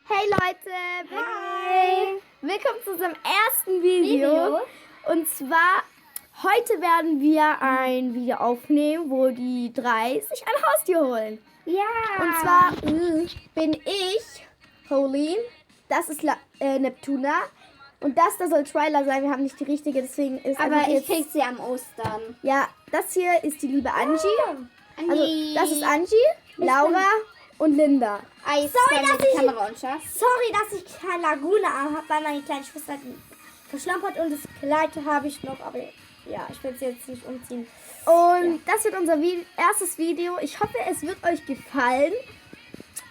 Hey Leute, willkommen zu unserem ersten Video. Und zwar, heute werden wir ein Video aufnehmen, wo die drei sich ein Haustier holen. Ja. Und zwar bin ich Pauline, das ist Neptuna und das da soll Twyla sein. Wir haben nicht die richtige, deswegen ist Aber einfach ich jetzt... krieg sie am Ostern. Ja, das hier ist die liebe Angie. Angie. Also, das ist Angie, Laura und Linda. Sorry, dass ich keine Lagune habe, weil meine kleine Schwester verschlampert und das Kleid habe ich noch, aber ja, ich will es jetzt nicht umziehen. Und das wird unser erstes Video. Ich hoffe, es wird euch gefallen.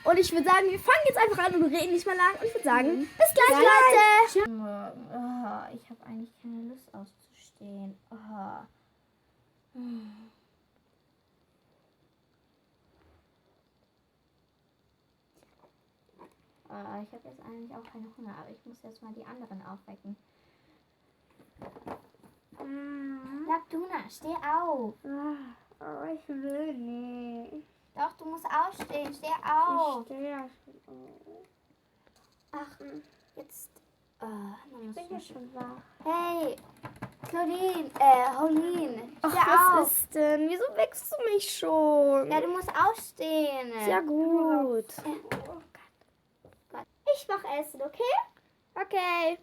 Und ich würde sagen, wir fangen jetzt einfach an und reden nicht mehr lang. Und ich würde sagen, bis gleich, Leute. Oh, ich habe eigentlich keine Lust auszustehen. Oh. Ich habe jetzt eigentlich auch keinen Hunger, aber ich muss jetzt mal die anderen aufwecken. Neptuna, steh auf. Oh, ich will nicht. Doch, du musst aufstehen. Steh auf. Ich stehe ja schon auf. Ach, jetzt. Ich bin ja schon wach. Hey, Claudine, Pauline, Ach, steh was auf. ist denn? Wieso wächst du mich schon? Ja, du musst aufstehen. Sehr gut. Ich mach Essen, okay? Okay.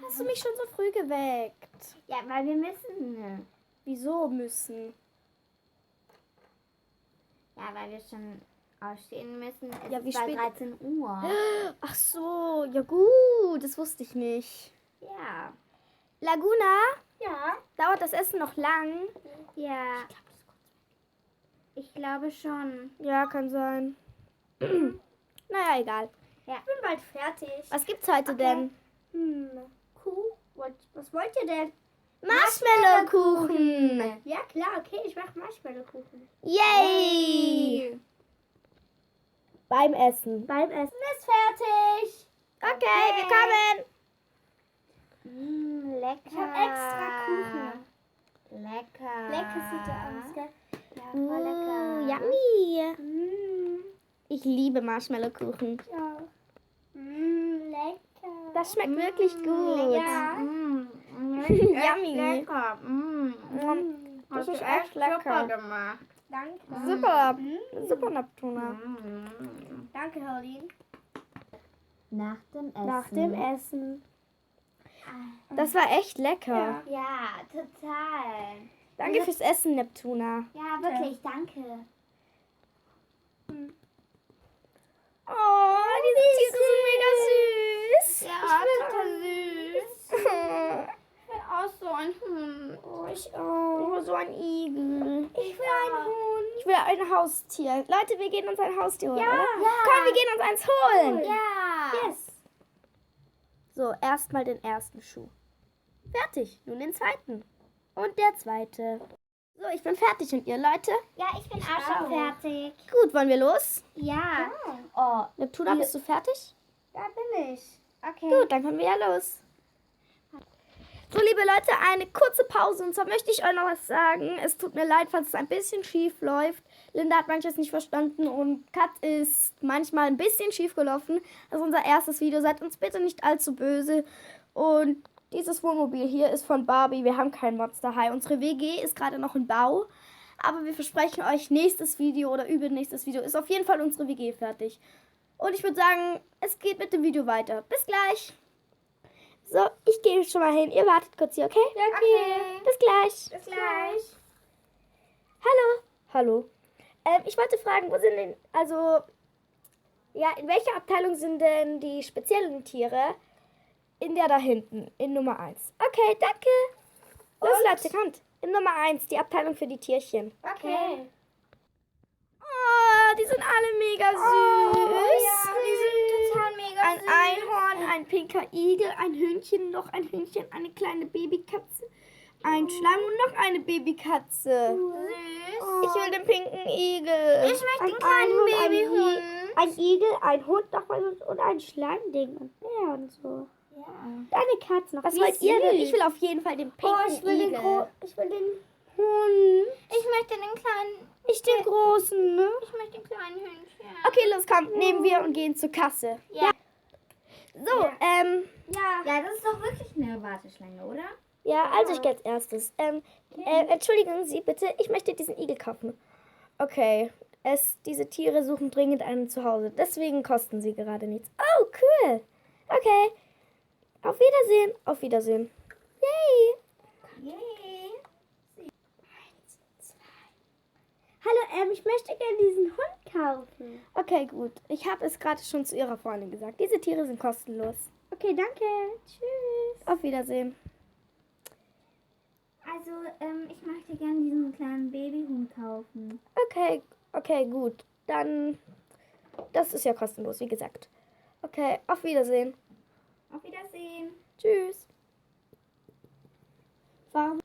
Hast du mich schon so früh geweckt? Ja, weil wir müssen. Wieso müssen? Ja, weil wir schon aufstehen müssen. Es Ja, wie ist bald spät? 13 Uhr. Ach so, ja gut, das wusste ich nicht. Ja. Laguna, Ja. dauert das Essen noch lang? Ja. Ich glaube schon. Ja, kann sein. Naja, egal. Ich bin bald fertig. Was gibt's heute denn? Kuh? Was wollt ihr denn? Marshmallow-Kuchen! Ja, klar, okay, ich mach Marshmallow-Kuchen. Yay! Beim Essen. Beim Essen ist fertig. Okay, wir kommen. Lecker. Ich hab extra Kuchen. Lecker. Lecker sieht er aus, gell? Ja, voll lecker. Yummy! Ich liebe Marshmallow-Kuchen. Ja. Lecker. Das schmeckt wirklich gut. Ja. Yummy. Lecker. Das Hast ist du echt lecker. super gemacht. Danke. Super. Super, Neptuna. Danke, Pauline. Nach dem Essen. Nach dem Essen. Das war echt lecker. Ja, total. Danke fürs Essen, Neptuna. Ja, wirklich, danke. Oh, diese Tiere sind mega süß. Ja, total süß. Ich will auch so ein Hund. Oh, ich auch. Oh, so ein Igel. Ich will einen Hund. Ich will ein Haustier. Leute, wir gehen uns ein Haustier holen, oder? Ja. Komm, wir gehen uns eins holen. Ja. Yes. So, erstmal den ersten Schuh. Fertig. Nun den zweiten. Und der zweite. So, ich bin fertig. Und ihr, Leute? Ja, ich bin auch schon fertig. Gut, wollen wir los? Ja. Oh, Neptuna, bist du fertig? Da bin ich. okay. Gut, dann können wir ja los. So, liebe Leute, eine kurze Pause. Und zwar möchte ich euch noch was sagen. Es tut mir leid, falls es ein bisschen schief läuft. Linda hat manches nicht verstanden und Kat ist manchmal ein bisschen schief gelaufen. Das ist unser erstes Video. Seid uns bitte nicht allzu böse. Und dieses Wohnmobil hier ist von Barbie. Wir haben kein Monster High. Unsere WG ist gerade noch im Bau. Aber wir versprechen euch, nächstes Video oder übernächstes Video ist auf jeden Fall unsere WG fertig. Und ich würde sagen, es geht mit dem Video weiter. Bis gleich. So, ich gehe schon mal hin. Ihr wartet kurz hier, okay? Okay. Bis gleich. Bis gleich. Hallo. Hallo. Ich wollte fragen, wo sind denn, also, ja, in welcher Abteilung sind denn die speziellen Tiere? In der da hinten, in Nummer 1. Okay, danke. Los, Leute, kommt. In Nummer 1, die Abteilung für die Tierchen. Okay. Oh, die sind alle mega süß. die sind total mega Ein Einhorn, ein pinker Igel, ein Hündchen, noch ein Hündchen, eine kleine Babykatze, ein Schleim und noch eine Babykatze. Süß. Ich will den pinken Igel. Ich möchte den kleinen Babyhund. Ein Igel, ein Hund nochmal und ein Schleimding und ja und so. Ja. Deine Katze noch. Was Wie wollt ihr denn? süß. Ich will auf jeden Fall den pinken Oh, ich will Igel. den Hund. Ich möchte den kleinen Ich den großen, ne? Ich möchte den kleinen Hündchen. Okay, los, komm, nehmen wir und gehen zur Kasse. Ja. So, Ja, das ist doch wirklich eine Warteschlange, oder? ja, also ich gehe als erstes. Entschuldigen Sie bitte, ich möchte diesen Igel kaufen. Okay, diese Tiere suchen dringend ein Zuhause, deswegen kosten sie gerade nichts. Oh, cool. Okay, auf Wiedersehen, auf Wiedersehen. Yay. Yay. Hallo, ich möchte gerne diesen Hund kaufen. Okay, gut. Ich habe es gerade schon zu Ihrer Freundin gesagt. Diese Tiere sind kostenlos. Okay, danke. Tschüss. Auf Wiedersehen. Also, ich möchte gerne diesen kleinen Babyhund kaufen. Okay, gut. Dann, das ist ja kostenlos, wie gesagt. Okay, auf Wiedersehen. Auf Wiedersehen. Tschüss. Warum?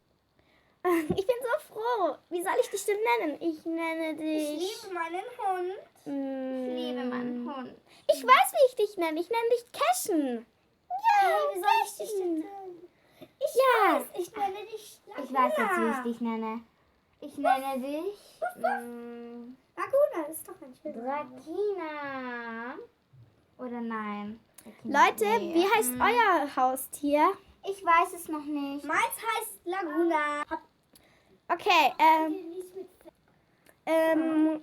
Ich bin so froh. Wie soll ich dich denn nennen? Ich nenne dich... Ich liebe meinen Hund. Ich liebe meinen Hund. Ich weiß, wie ich dich nenne. Ich nenne dich Cashen. Hey, wie soll ich dich denn nennen? Ich nenne dich Laguna. Ich weiß jetzt, wie ich dich nenne. Ich nenne dich Laguna ist doch ein schöner Name. Rakina. Oder nein? Rakina, Leute, nee. wie heißt euer Haustier? Ich weiß es noch nicht. Meins heißt Laguna. Okay,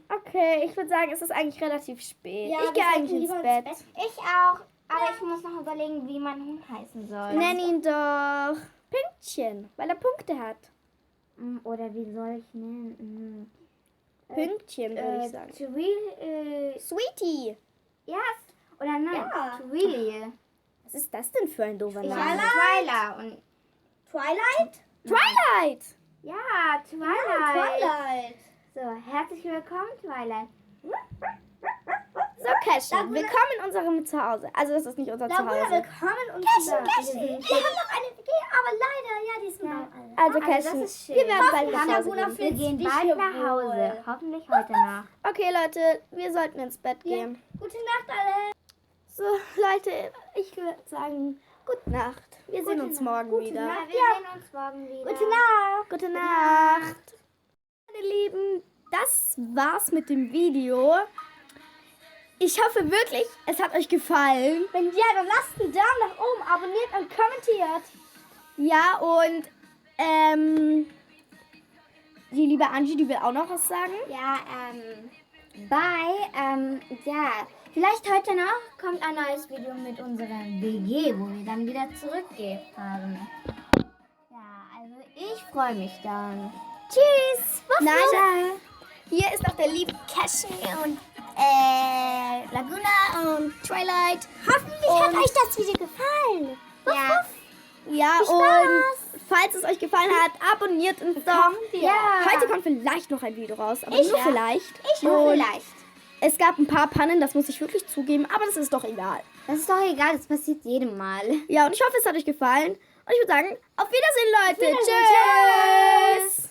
okay, ich würde sagen, es ist eigentlich relativ spät. Ja, ich wir gehe sollten eigentlich ins lieber Bett. ins Ich auch. Aber ich muss noch überlegen, wie mein Hund heißen soll. Nenn ihn doch Pünktchen, weil er Punkte hat. Oder wie soll ich nennen? Pünktchen, würde ich sagen. Sweetie. Ja. Oder nein. Ja. Twilly. Was ist das denn für ein doofer Name? Twyla. Und Twilight? Twilight. ja, Twilight. Twilight. So, herzlich willkommen, Twilight. So, Cashen, willkommen in unserem Zuhause. Also, das ist nicht unser Laguna, Zuhause. willkommen und Cashen. Wir haben noch eine WG, aber leider, ja, die ist genau alle. Also, das Cashen, ist schön. wir werden bald Hoffentlich, nach Hause Laguna, gehen. Wir gehen dich bald hier nach Hause. wohl. Hoffentlich heute Nacht. Okay, Leute, wir sollten ins Bett gehen. Gute Nacht, alle. So, Leute, ich würde sagen, gute Nacht. Wir sehen uns morgen wieder. Ja, wir sehen uns morgen wieder. Gute Nacht. Gute Nacht. Meine Lieben, das war's mit dem Video. Ich hoffe wirklich, es hat euch gefallen. Wenn ja, dann lasst einen Daumen nach oben, abonniert und kommentiert. Ja, und die liebe Angie, die will auch noch was sagen. Ja, ja, vielleicht heute noch kommt ein neues Video mit unserer WG, wo wir dann wieder zurückfahren. Ja, also ich freue mich dann. Tschüss. Nein. Nein. Hier ist noch der liebe Cashen und Laguna und Twilight. Hoffentlich hat euch das Video gefallen. Ja. Ja, und falls es euch gefallen hat, abonniert uns doch. Ja. Heute kommt vielleicht noch ein Video raus, aber nur ja. vielleicht. Nur Und vielleicht. es gab ein paar Pannen, das muss ich wirklich zugeben, aber das ist doch egal. Das ist doch egal, das passiert jedem Mal. Ja, und ich hoffe, es hat euch gefallen. Und ich würde sagen, auf Wiedersehen, Leute. Wiedersehen. Tschüss.